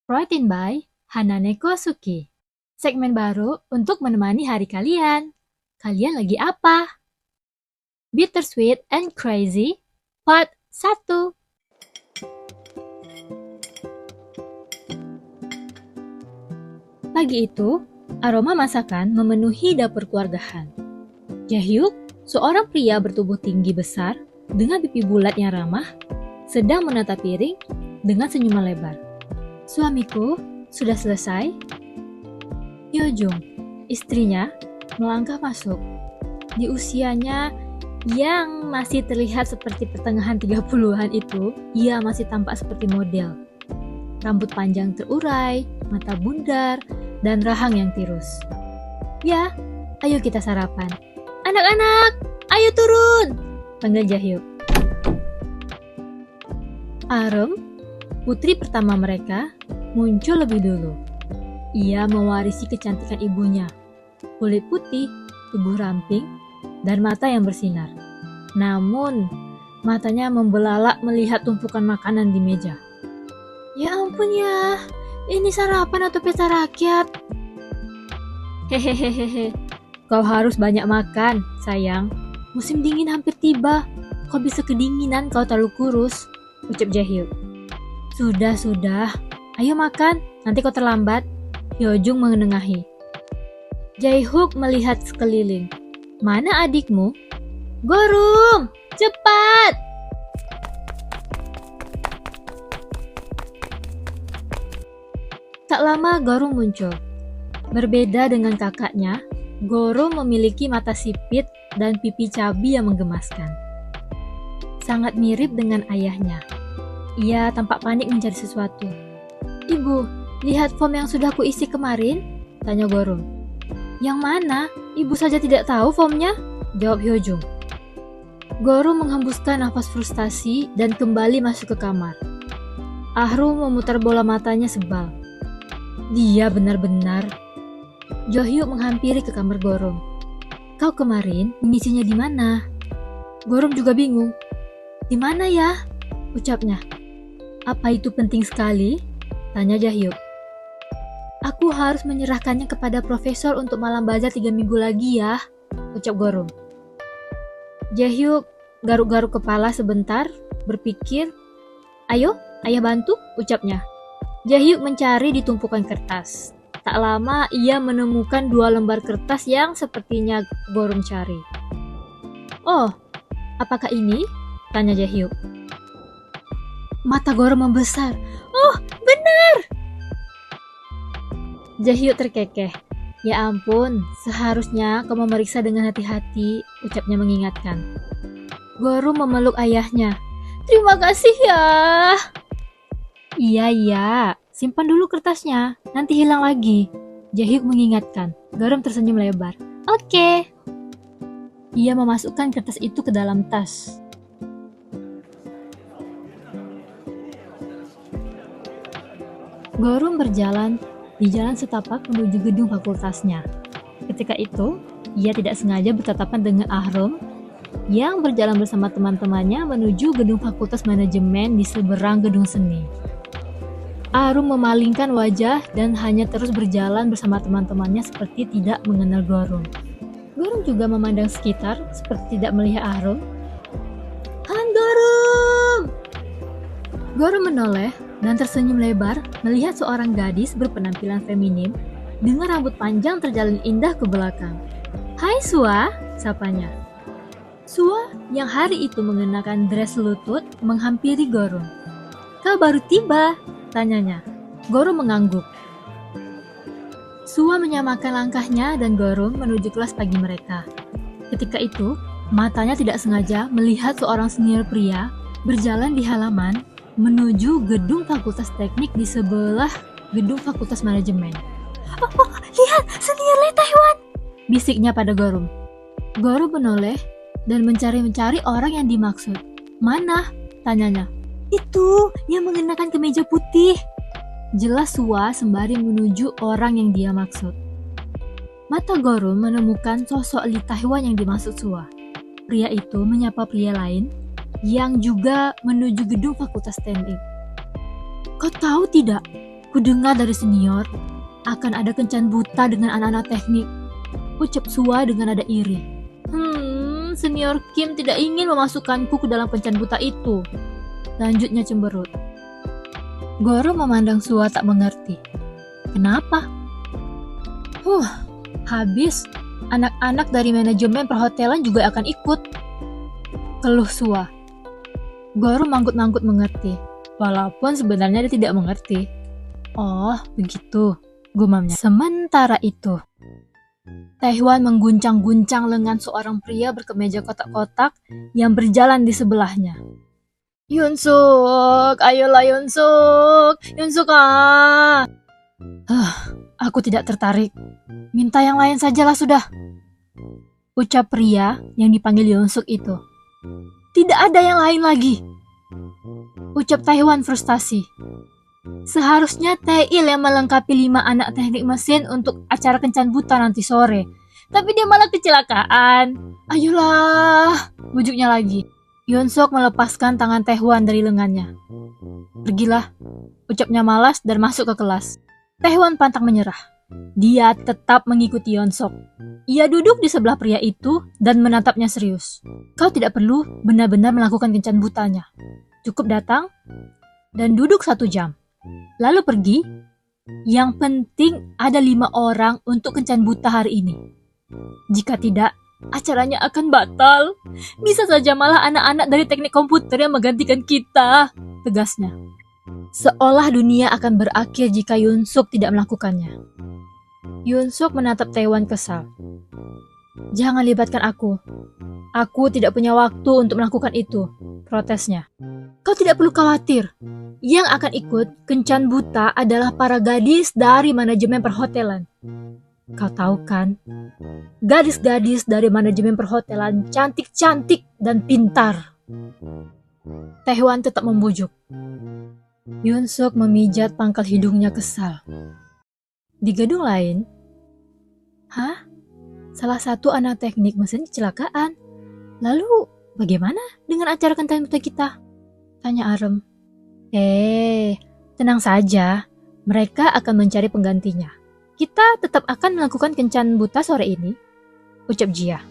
Written by Hanane Kosuki. Segmen baru untuk menemani hari kalian. Kalian lagi apa? Bittersweet and Crazy Part 1. Pagi itu, aroma masakan memenuhi dapur keluarga Han. Jahyuk, seorang pria bertubuh tinggi besar dengan pipi bulat yang ramah, sedang menatap piring dengan senyuman lebar. Suamiku, sudah selesai? Hyojung, istrinya, melangkah masuk. Di usianya yang masih terlihat seperti pertengahan 30-an itu, ia masih tampak seperti model. Rambut panjang terurai, mata bundar, dan rahang yang tirus. Ya, ayo kita sarapan. Anak-anak, ayo turun! Panggil Jahyuk. Arem, putri pertama mereka, muncul lebih dulu. Ia mewarisi kecantikan ibunya. Kulit putih, tubuh ramping, dan mata yang bersinar. Namun, matanya membelalak melihat tumpukan makanan di meja. Ya ampun ya, ini sarapan atau pesta rakyat? Hehehehe, kau harus banyak makan, sayang. Musim dingin hampir tiba. Kau bisa kedinginan kau terlalu kurus, ucap Jahyuk. Sudah, ayo makan, nanti kau terlambat. Hyojung menengahi. Jaehook melihat sekeliling. Mana adikmu? Gorum, cepat! Tak lama Gorum muncul. Berbeda dengan kakaknya, Gorum memiliki mata sipit dan pipi cabi yang menggemaskan. Sangat mirip dengan ayahnya. Ia tampak panik mencari sesuatu. Ibu, lihat form yang sudah kuisi kemarin? Tanya Gorum. Yang mana? Ibu saja tidak tahu formnya? Jawab Hyojung. Gorum menghembuskan nafas frustasi dan kembali masuk ke kamar. Ahru memutar bola matanya sebal. Dia benar-benar. Jahyuk menghampiri ke kamar Gorum. Kau kemarin mengisinya di mana? Gorum juga bingung. Di mana ya? Ucapnya. Apa itu penting sekali? Tanya Jahyuk. Aku harus menyerahkannya kepada profesor untuk malam bazar 3 minggu lagi ya, ucap Gorum. Jahyuk garuk-garuk kepala sebentar, berpikir. Ayo, ayah bantu, ucapnya. Jahyuk mencari di tumpukan kertas. Tak lama ia menemukan 2 lembar kertas yang sepertinya Gorum cari. Oh, apakah ini? Tanya Jahyuk. Mata Gorum membesar. Oh, benar! Jahyuk terkekeh. Ya ampun, seharusnya kau memeriksa dengan hati-hati, ucapnya mengingatkan. Gorum memeluk ayahnya. Terima kasih ya. Iya, simpan dulu kertasnya, nanti hilang lagi. Jahyuk mengingatkan. Gorum tersenyum lebar. Oke. Ia memasukkan kertas itu ke dalam tas. Gorum berjalan di jalan setapak menuju gedung fakultasnya. Ketika itu, ia tidak sengaja bertatapan dengan Ahrum yang berjalan bersama teman-temannya menuju gedung fakultas manajemen di seberang gedung seni. Ahrum memalingkan wajah dan hanya terus berjalan bersama teman-temannya seperti tidak mengenal Gorum. Gorum juga memandang sekitar seperti tidak melihat Ahrum. Han Gorum! Gorum menoleh dan tersenyum lebar melihat seorang gadis berpenampilan feminim dengan rambut panjang terjalin indah ke belakang. Hai Sua, sapanya. Sua yang hari itu mengenakan dress lutut menghampiri Gorum. Kau baru tiba, tanyanya. Gorum mengangguk. Sua menyamakan langkahnya dan Gorum menuju kelas pagi mereka. Ketika itu, matanya tidak sengaja melihat seorang senior pria berjalan di halaman menuju gedung fakultas teknik di sebelah gedung fakultas manajemen. Oh, lihat, senior Le Taiwan! Bisiknya pada Gorum. Gorum menoleh dan mencari-cari orang yang dimaksud. Mana? Tanyanya. Itu yang mengenakan kemeja putih. Jelas Sua sembari menuju orang yang dia maksud. Mata Gorum menemukan sosok Li Taiwan yang dimaksud Sua. Pria itu menyapa pria lain yang juga menuju gedung fakultas teknik. Kau tahu tidak? Ku dengar dari senior, akan ada kencan buta dengan anak-anak teknik. Ucap Sua dengan nada iri. Senior Kim tidak ingin memasukkanku ke dalam kencan buta itu. Lanjutnya cemberut. Goro memandang Sua tak mengerti. Kenapa? Habis. Anak-anak dari manajemen perhotelan juga akan ikut. Keluh Sua. Goro manggut-manggut mengerti. Walaupun sebenarnya dia tidak mengerti. Oh, begitu, gumamnya. Sementara itu, Taehywan mengguncang-guncang lengan seorang pria berkemeja kotak-kotak yang berjalan di sebelahnya. Yunsuk, ayolah Yunsuk, Yunsuk ah. Aku tidak tertarik. Minta yang lain sajalah sudah. Ucap pria yang dipanggil Yunsuk itu. Tidak ada yang lain lagi. Ucap Taehywan frustasi. Seharusnya Taeil yang melengkapi 5 anak teknik mesin untuk acara kencan buta nanti sore. Tapi dia malah kecelakaan. Ayolah, bujuknya lagi. Yunsuk melepaskan tangan Taehywan dari lengannya. Pergilah, ucapnya malas dan masuk ke kelas. Taehywan pantang menyerah. Dia tetap mengikuti Yunsuk. Ia duduk di sebelah pria itu dan menatapnya serius. Kau tidak perlu benar-benar melakukan kencan butanya. Cukup datang dan duduk 1 jam. Lalu pergi. Yang penting ada 5 orang untuk kencan buta hari ini. Jika tidak, acaranya akan batal. Bisa saja malah anak-anak dari teknik komputer yang menggantikan kita, tegasnya. Seolah dunia akan berakhir jika Yunsuk tidak melakukannya. Yunsuk menatap Taehywan kesal. Jangan libatkan aku. Aku tidak punya waktu untuk melakukan itu, protesnya. Kau tidak perlu khawatir. Yang akan ikut kencan buta adalah para gadis dari manajemen perhotelan. Kau tahu kan, gadis-gadis dari manajemen perhotelan cantik-cantik dan pintar. Taehywan tetap membujuk. Yunsuk memijat pangkal hidungnya kesal. Di gedung lain, salah satu anak teknik mesin kecelakaan. Lalu bagaimana dengan acara kencan buta kita? Tanya Arem. Tenang saja, mereka akan mencari penggantinya. Kita tetap akan melakukan kencan buta sore ini, ucap Jia,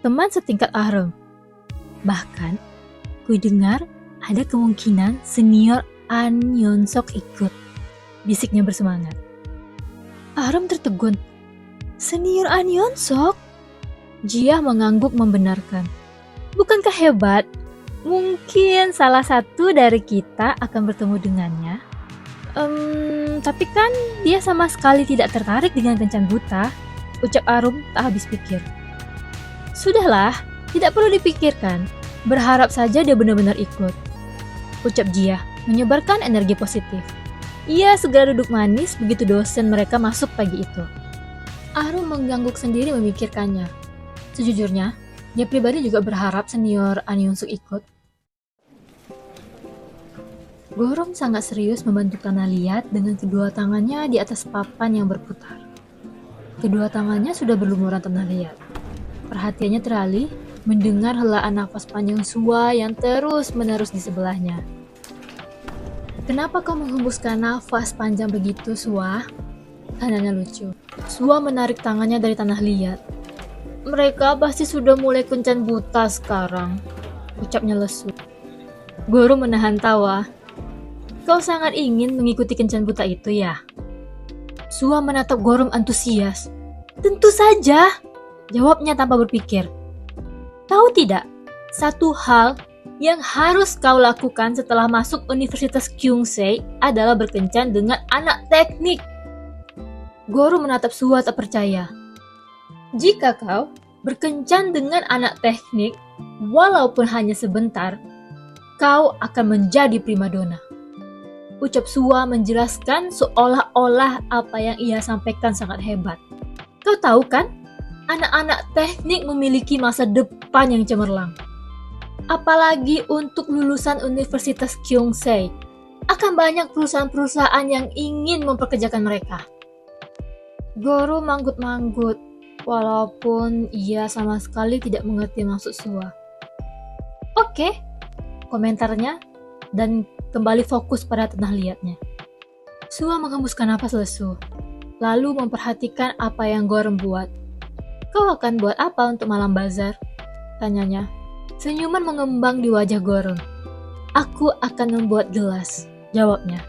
teman setingkat Arem. Bahkan, ku dengar ada kemungkinan senior An Yunsuk ikut, bisiknya bersemangat. Arem tertegun. Senior An Yunsuk? Jia mengangguk membenarkan. Bukankah hebat? Mungkin salah satu dari kita akan bertemu dengannya. Tapi kan dia sama sekali tidak tertarik dengan kencan buta, ucap Arum tak habis pikir. Sudahlah, tidak perlu dipikirkan. Berharap saja dia benar-benar ikut, ucap Jia, menyebarkan energi positif. Ia segera duduk manis begitu dosen mereka masuk pagi itu. Arum mengangguk sendiri memikirkannya. Sejujurnya, dia pribadi juga berharap senior An Yunsuk ikut. Gorom sangat serius membantu Tanah Liat dengan kedua tangannya di atas papan yang berputar. Kedua tangannya sudah berlumuran tanah liat. Perhatiannya teralih mendengar helaan nafas panjang Sua yang terus-menerus di sebelahnya. Kenapa kau menghembuskan nafas panjang begitu, Sua? Tanyanya lucu. Sua menarik tangannya dari tanah liat. Mereka pasti sudah mulai kencan buta sekarang, ucapnya lesu. Guru menahan tawa. Kau sangat ingin mengikuti kencan buta itu ya? Sua menatap Gorom antusias. Tentu saja, jawabnya tanpa berpikir. Tahu tidak, satu hal yang harus kau lakukan setelah masuk Universitas Kyungsei adalah berkencan dengan anak teknik. Goro menatap Sua tak percaya. Jika kau berkencan dengan anak teknik, walaupun hanya sebentar, kau akan menjadi primadona. Ucap Sua menjelaskan seolah-olah apa yang ia sampaikan sangat hebat. Kau tahu kan, anak-anak teknik memiliki masa depan yang cemerlang. Apalagi untuk lulusan Universitas Kyungsei, akan banyak perusahaan-perusahaan yang ingin memperkerjakan mereka. Goro manggut-manggut, walaupun ia sama sekali tidak mengerti maksud Sua. Oke, komentarnya, dan kembali fokus pada tanah liatnya. Sua menghembuskan napas lesu, lalu memperhatikan apa yang Gorem buat. Kau akan buat apa untuk malam bazar? Tanyanya. Senyuman mengembang di wajah Gorem. Aku akan membuat gelas, jawabnya.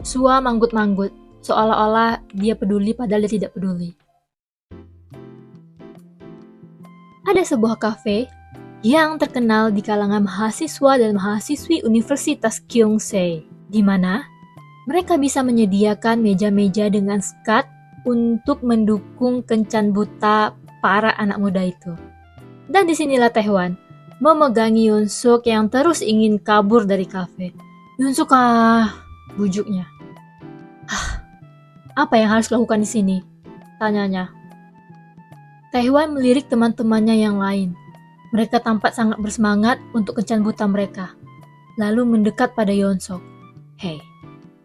Sua manggut-manggut, seolah-olah dia peduli padahal dia tidak peduli. Ada sebuah kafe yang terkenal di kalangan mahasiswa dan mahasiswi Universitas Kyungsei, di mana mereka bisa menyediakan meja-meja dengan skat untuk mendukung kencan buta para anak muda itu. Dan disinilah Taehwan memegangi Yoonsuk yang terus ingin kabur dari kafe. Yoonsuk bujuknya. Apa yang harus lakukan di sini? Tanyanya. Taehwan melirik teman-temannya yang lain. Mereka tampak sangat bersemangat untuk kencan buta mereka. Lalu mendekat pada Yoonsuk. Hei,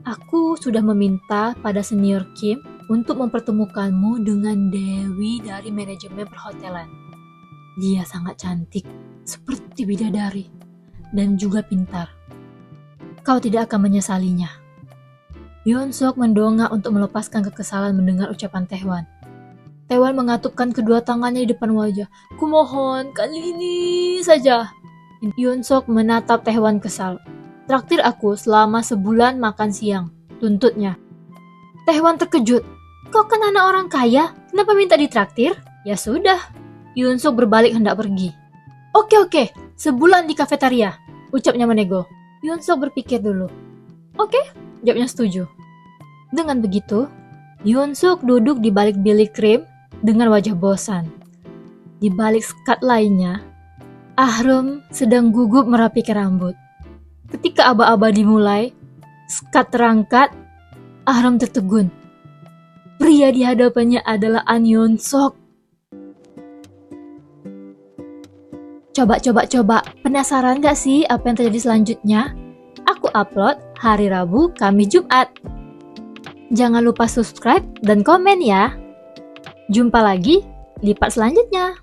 aku sudah meminta pada senior Kim untuk mempertemukanmu dengan Dewi dari manajemen perhotelan. Dia sangat cantik, seperti bidadari, dan juga pintar. Kau tidak akan menyesalinya. Yoonsuk mendongak untuk melepaskan kekesalan mendengar ucapan Taehwan. Taehwan mengatupkan kedua tangannya di depan wajah. Kumohon, kali ini saja. Yoonsuk menatap Taehwan kesal. Traktir aku selama sebulan makan siang, tuntutnya. Taehwan terkejut. Kau kan anak orang kaya, kenapa minta ditraktir? Ya sudah. Yoonsuk berbalik hendak pergi. Oke, sebulan di kafetaria, ucapnya menego. Yoonsuk berpikir dulu. Oke, jawabnya setuju. Dengan begitu, Yoonsuk duduk di balik bilik krim dengan wajah bosan. Di balik skat lainnya, Ahram sedang gugup merapikan rambut. Ketika aba-aba dimulai, skat terangkat, Ahram tertegun. Pria di hadapannya adalah An Yoonsuk. Coba. Penasaran gak sih apa yang terjadi selanjutnya? Aku upload hari Rabu, Kamis, Jumat. Jangan lupa subscribe dan komen ya. Jumpa lagi di part selanjutnya.